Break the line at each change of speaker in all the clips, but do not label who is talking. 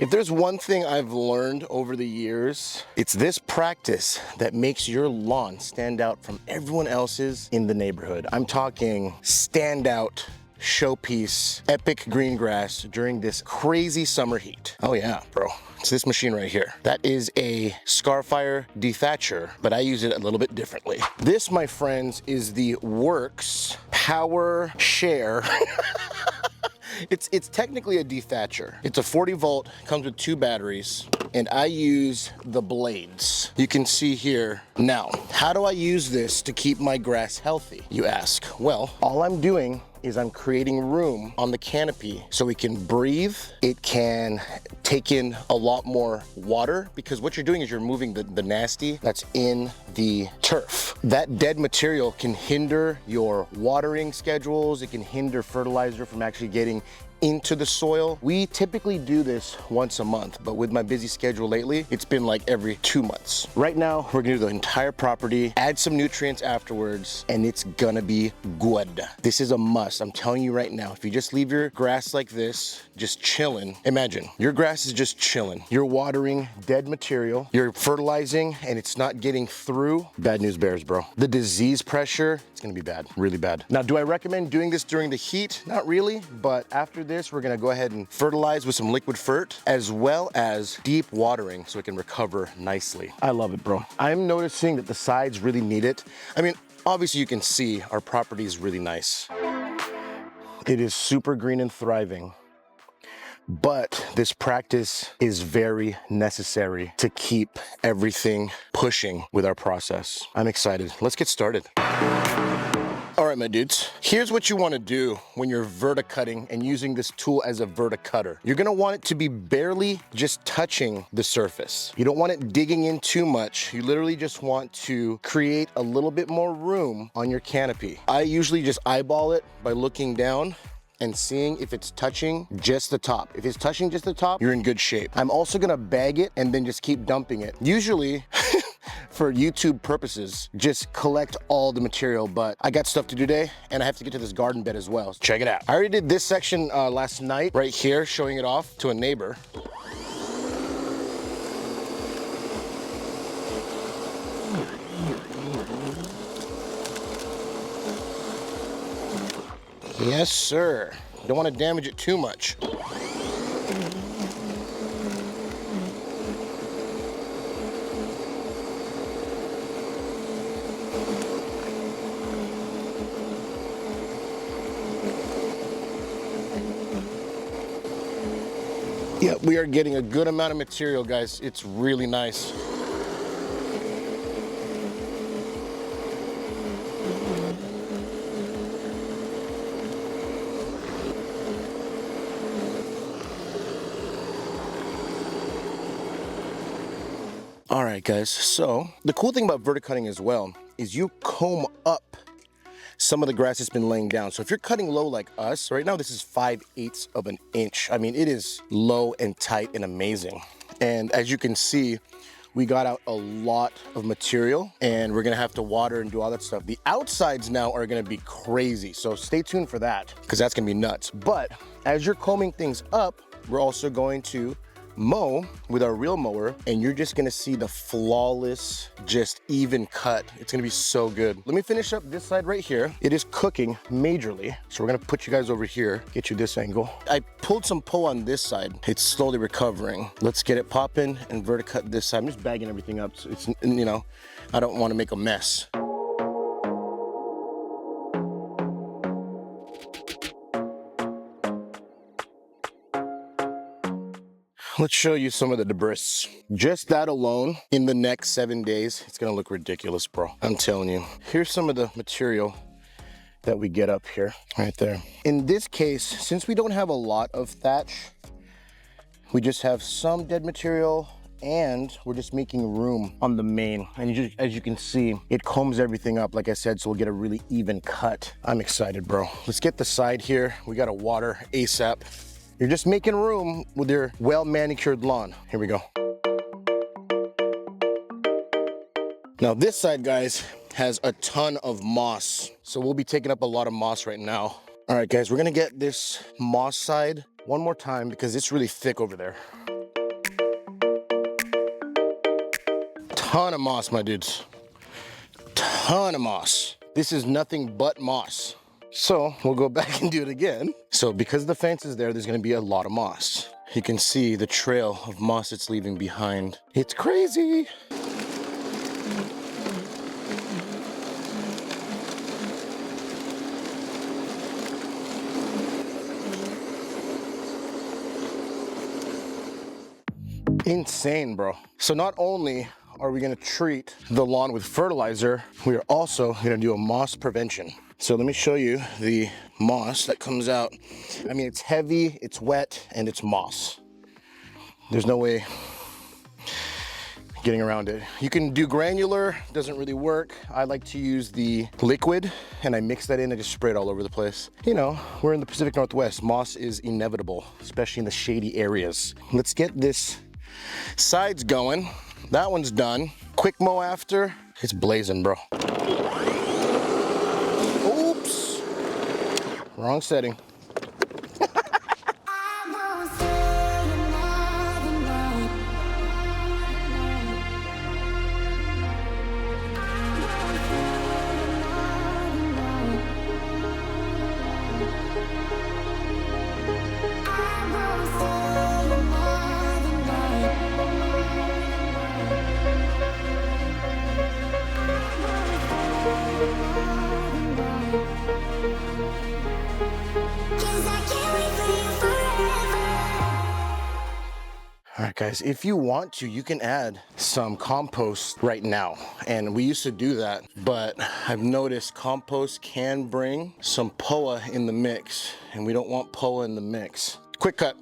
If there's one thing I've learned over the years, it's this practice that makes your lawn stand out from everyone else's in the neighborhood. I'm talking standout showpiece, epic green grass during this crazy summer heat. Oh yeah, bro. It's this machine right here. That is a Scarfire dethatcher, but I use it a little bit differently. This, my friends, is the Worx Power Share. It's technically a dethatcher. It's a 40 volt, comes with 2 batteries, and I use the blades. You can see here. Now, how do I use this to keep my grass healthy, you ask? Well, all I'm doing is I'm creating room on the canopy so it can breathe, it can take in a lot more water, because what you're doing is you're moving the nasty that's in the turf. That dead material can hinder your watering schedules, it can hinder fertilizer from actually getting into the soil. We typically do this once a month, but with my busy schedule lately, it's been like every 2 months. Right now, we're gonna do the entire property, add some nutrients afterwards, and it's gonna be good. This is a must, I'm telling you right now. If you just leave your grass like this, just chilling, imagine, your grass is just chilling. You're watering dead material, you're fertilizing, and it's not getting through. Bad news bears, bro. The disease pressure, it's gonna be bad, really bad. Now, do I recommend doing this during the heat? Not really, but after this, we're gonna go ahead and fertilize with some liquid fert, as well as deep watering so it can recover nicely. I love it, bro. I'm noticing that the sides really need it. I mean, obviously you can see our property is really nice. It is super green and thriving, but this practice is very necessary to keep everything pushing with our process. I'm excited. Let's get started. All right, my dudes, here's what you want to do when you're verticutting and using this tool as a verticutter. You're going to want it to be barely just touching the surface. You don't want it digging in too much. You literally just want to create a little bit more room on your canopy. I usually just eyeball it by looking down and seeing if it's touching just the top. If it's touching just the top, you're in good shape. I'm also gonna bag it and then just keep dumping it. Usually, for YouTube purposes, just collect all the material, but I got stuff to do today and I have to get to this garden bed as well. Check it out. I already did this section last night, right here, showing it off to a neighbor. Yes, sir. Don't want to damage it too much. Yeah, we are getting a good amount of material, guys. It's really nice. All right, guys, so the cool thing about verticutting as well is you comb up some of the grass that's been laying down. So if you're cutting low like us, right now this is 5/8 of an inch. I mean, it is low and tight and amazing. And as you can see, we got out a lot of material and we're gonna have to water and do all that stuff. The outsides now are gonna be crazy. So stay tuned for that, because that's gonna be nuts. But as you're combing things up, we're also going to mow with our reel mower, and you're just gonna see the flawless, just even cut. It's gonna be so good. Let me finish up this side right here. It is cooking majorly, so we're gonna put you guys over here, get you this angle. I pulled some pull on this side. It's slowly recovering. Let's get it popping and verticut this side. I'm just bagging everything up, so it's, you know, I don't want to make a mess. Let's show you some of the debris. Just that alone, in the next 7 days, it's gonna look ridiculous, bro. I'm telling you. Here's some of the material that we get up here, right there. In this case, since we don't have a lot of thatch, we just have some dead material, and we're just making room on the main. And as you can see, it combs everything up, like I said, so we'll get a really even cut. I'm excited, bro. Let's get the side here. We gotta water ASAP. You're just making room with your well-manicured lawn. Here we go. Now this side, guys, has a ton of moss. So we'll be taking up a lot of moss right now. All right, guys, we're gonna get this moss side one more time because it's really thick over there. Ton of moss, my dudes. Ton of moss. This is nothing but moss. So we'll go back and do it again. So because the fence is there, there's gonna be a lot of moss. You can see the trail of moss it's leaving behind. It's crazy. Insane, bro. So not only are we gonna treat the lawn with fertilizer, we are also gonna do a moss prevention. So let me show you the moss that comes out. I mean, it's heavy, it's wet, and it's moss. There's no way getting around it. You can do granular, doesn't really work. I like to use the liquid, and I mix that in and just spray it all over the place. You know, we're in the Pacific Northwest. Moss is inevitable, especially in the shady areas. Let's get this sides going. That one's done. Quick mow after. It's blazing, bro. Oops. Wrong setting. All right, guys, if you want to, you can add some compost right now. And we used to do that, but I've noticed compost can bring some POA in the mix, and we don't want POA in the mix. Quick cut.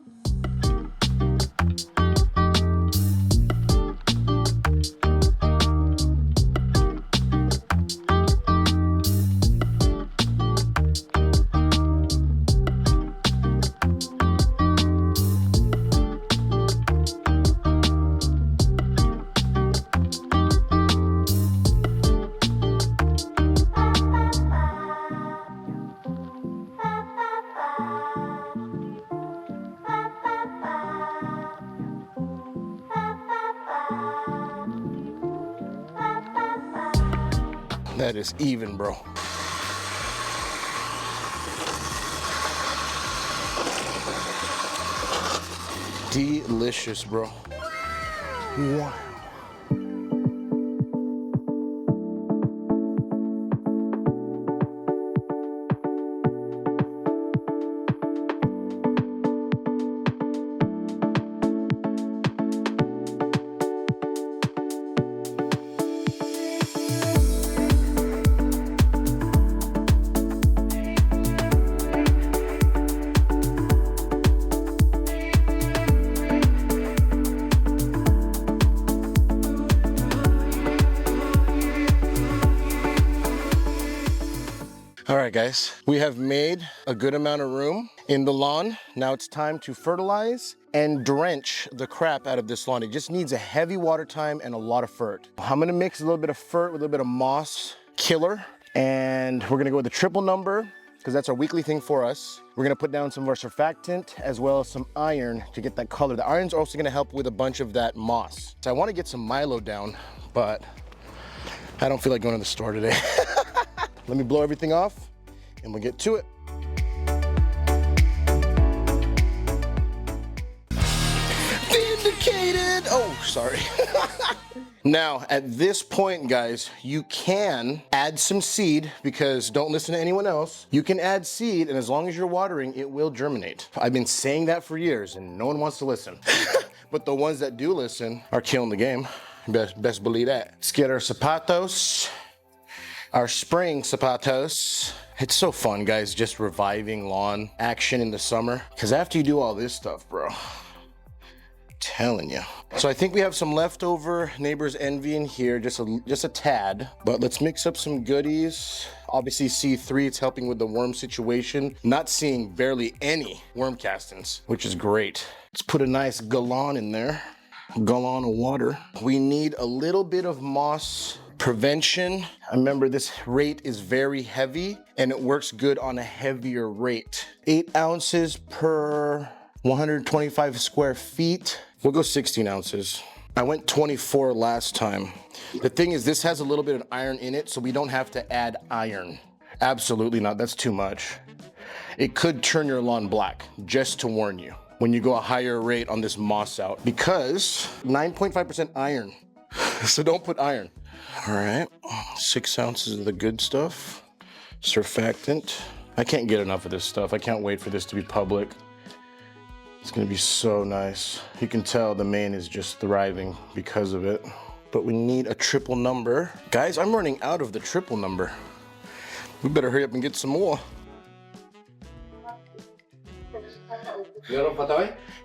That is even, bro. Delicious, bro. Wow. All right, guys, we have made a good amount of room in the lawn. Now it's time to fertilize and drench the crap out of this lawn. It just needs a heavy water time and a lot of fert. I'm gonna mix a little bit of fert with a little bit of moss killer, and we're gonna go with the triple number because that's our weekly thing for us. We're gonna put down some of our surfactant as well as some iron to get that color. The iron's also gonna help with a bunch of that moss. So I wanna get some Milo down, but I don't feel like going to the store today. Let me blow everything off and we'll get to it. Vindicated! Oh, sorry. Now, at this point, guys, you can add some seed because don't listen to anyone else. You can add seed, and as long as you're watering, it will germinate. I've been saying that for years and no one wants to listen. But the ones that do listen are killing the game. Best believe that. Let's get our zapatos. Our spring zapatos. It's so fun, guys, just reviving lawn action in the summer. Because after you do all this stuff, bro, telling you. So I think we have some leftover neighbor's envy in here, just a tad. But let's mix up some goodies. Obviously C3, it's helping with the worm situation. Not seeing barely any worm castings, which is great. Let's put a nice gallon in there. Gallon of water. We need a little bit of moss prevention. Remember, this rate is very heavy and it works good on a heavier rate. 8 ounces per 125 square feet. We'll go 16 ounces. I went 24 last time. The thing is, this has a little bit of iron in it, so we don't have to add iron. Absolutely not, that's too much. It could turn your lawn black, just to warn you, when you go a higher rate on this moss out, because 9.5% iron, so don't put iron. All right, 6 ounces of the good stuff, surfactant. I can't get enough of this stuff. I can't wait for this to be public. It's gonna be so nice. You can tell the main is just thriving because of it. But we need a triple number. Guys, I'm running out of the triple number. We better hurry up and get some more.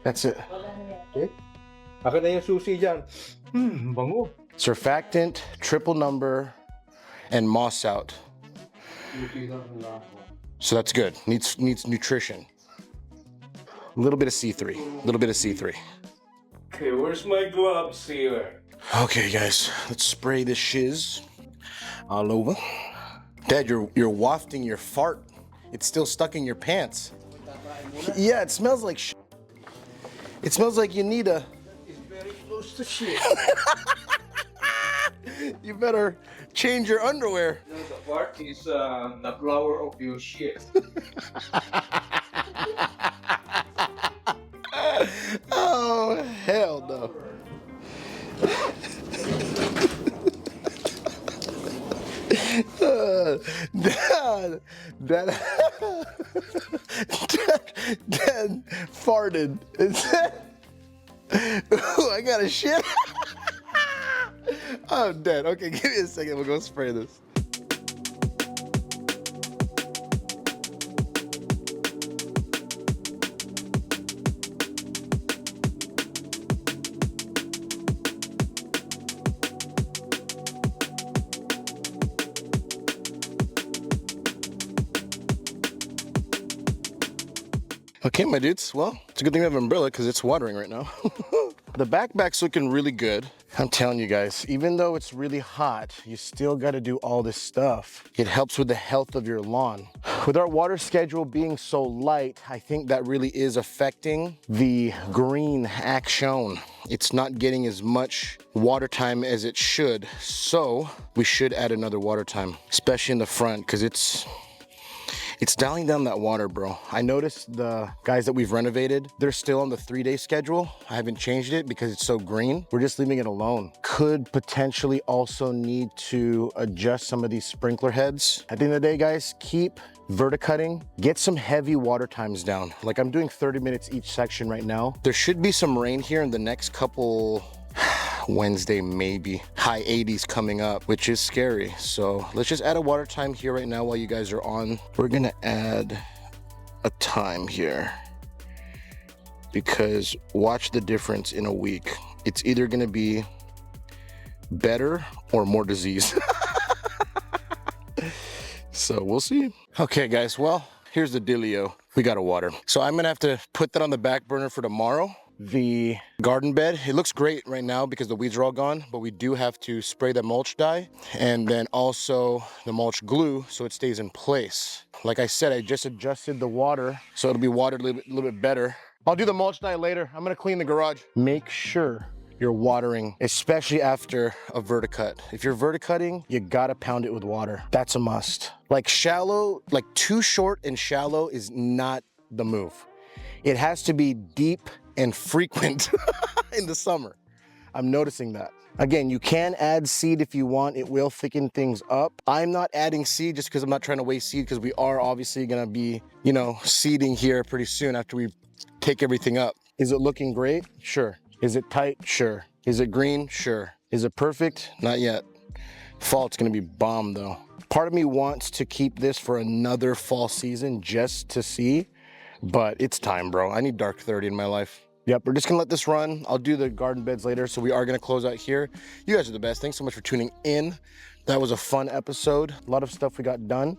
That's it.
Akin na yung susi dyan. Bango.
Surfactant, triple number, and moss out. So that's good. Needs nutrition. A little bit of C3. A little bit of C3.
Okay, where's my gloves here?
Okay, guys, let's spray this shiz all over. Dad, you're wafting your fart. It's still stuck in your pants. Yeah, it smells like shit. It smells like you need a...
It's very close to shit.
You better change your underwear.
No, the fart is the flower of your shit.
Oh, hell no. Dad farted. Ooh, I got a shit. I'm dead. Okay, give me a second. We'll go spray this. Okay, my dudes, well, it's a good thing we have an umbrella because it's watering right now. The backpack's looking really good. I'm telling you guys, even though it's really hot, you still got to do all this stuff. It helps with the health of your lawn. With our water schedule being so light, I think that really is affecting the green action. It's not getting as much water time as it should. So we should add another water time, especially in the front, because it's dialing down that water, bro. I noticed the guys that we've renovated, they're still on the 3-day schedule. I haven't changed it because it's so green. We're just leaving it alone. Could potentially also need to adjust some of these sprinkler heads. At the end of the day, guys, keep verticutting. Get some heavy water times down. Like I'm doing 30 minutes each section right now. There should be some rain here in the next couple Wednesday, maybe. High 80s coming up, which is scary. So let's just add a water time here right now while you guys are on. We're gonna add a time here because watch the difference in a week. It's either gonna be better or more disease. So we'll see. Okay guys, well, here's the dealio. We gotta water. So I'm gonna have to put that on the back burner for tomorrow. The garden bed, it looks great right now because the weeds are all gone, but we do have to spray the mulch dye and then also the mulch glue so it stays in place. Like I said, I just adjusted the water so it'll be watered a little bit better. I'll do the mulch dye later. I'm gonna clean the garage. Make sure you're watering, especially after a verticut. If you're verticutting, you gotta pound it with water. That's a must. Like shallow, like too short and shallow is not the move. It has to be deep and frequent in the summer. I'm noticing that. Again, you can add seed if you want. It will thicken things up. I'm not adding seed just because I'm not trying to waste seed because we are obviously gonna be, you know, seeding here pretty soon after we take everything up. Is it looking great? Sure. Is it tight? Sure. Is it green? Sure. Is it perfect? Not yet. Fall, it's gonna be bomb though. Part of me wants to keep this for another fall season just to see, but it's time, bro. I need dark 30 in my life. Yep, we're just gonna let this run. I'll do the garden beds later, so we are gonna close out here. You guys are the best. Thanks so much for tuning in. That was a fun episode. A lot of stuff we got done.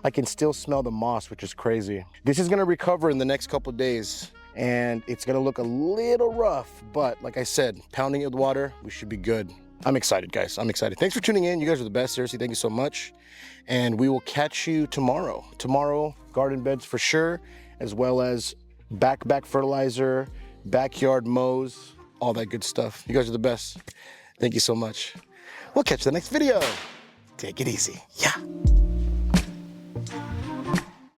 I can still smell the moss, which is crazy. This is gonna recover in the next couple of days, and it's gonna look a little rough, but like I said, pounding it with water, we should be good. I'm excited, guys. I'm excited. Thanks for tuning in. You guys are the best. Seriously, thank you so much. And we will catch you tomorrow. Tomorrow, garden beds for sure, as well as back fertilizer, backyard mows, all that good stuff. You guys are the best. Thank you so much. We'll catch you in the next video. Take it easy. Yeah.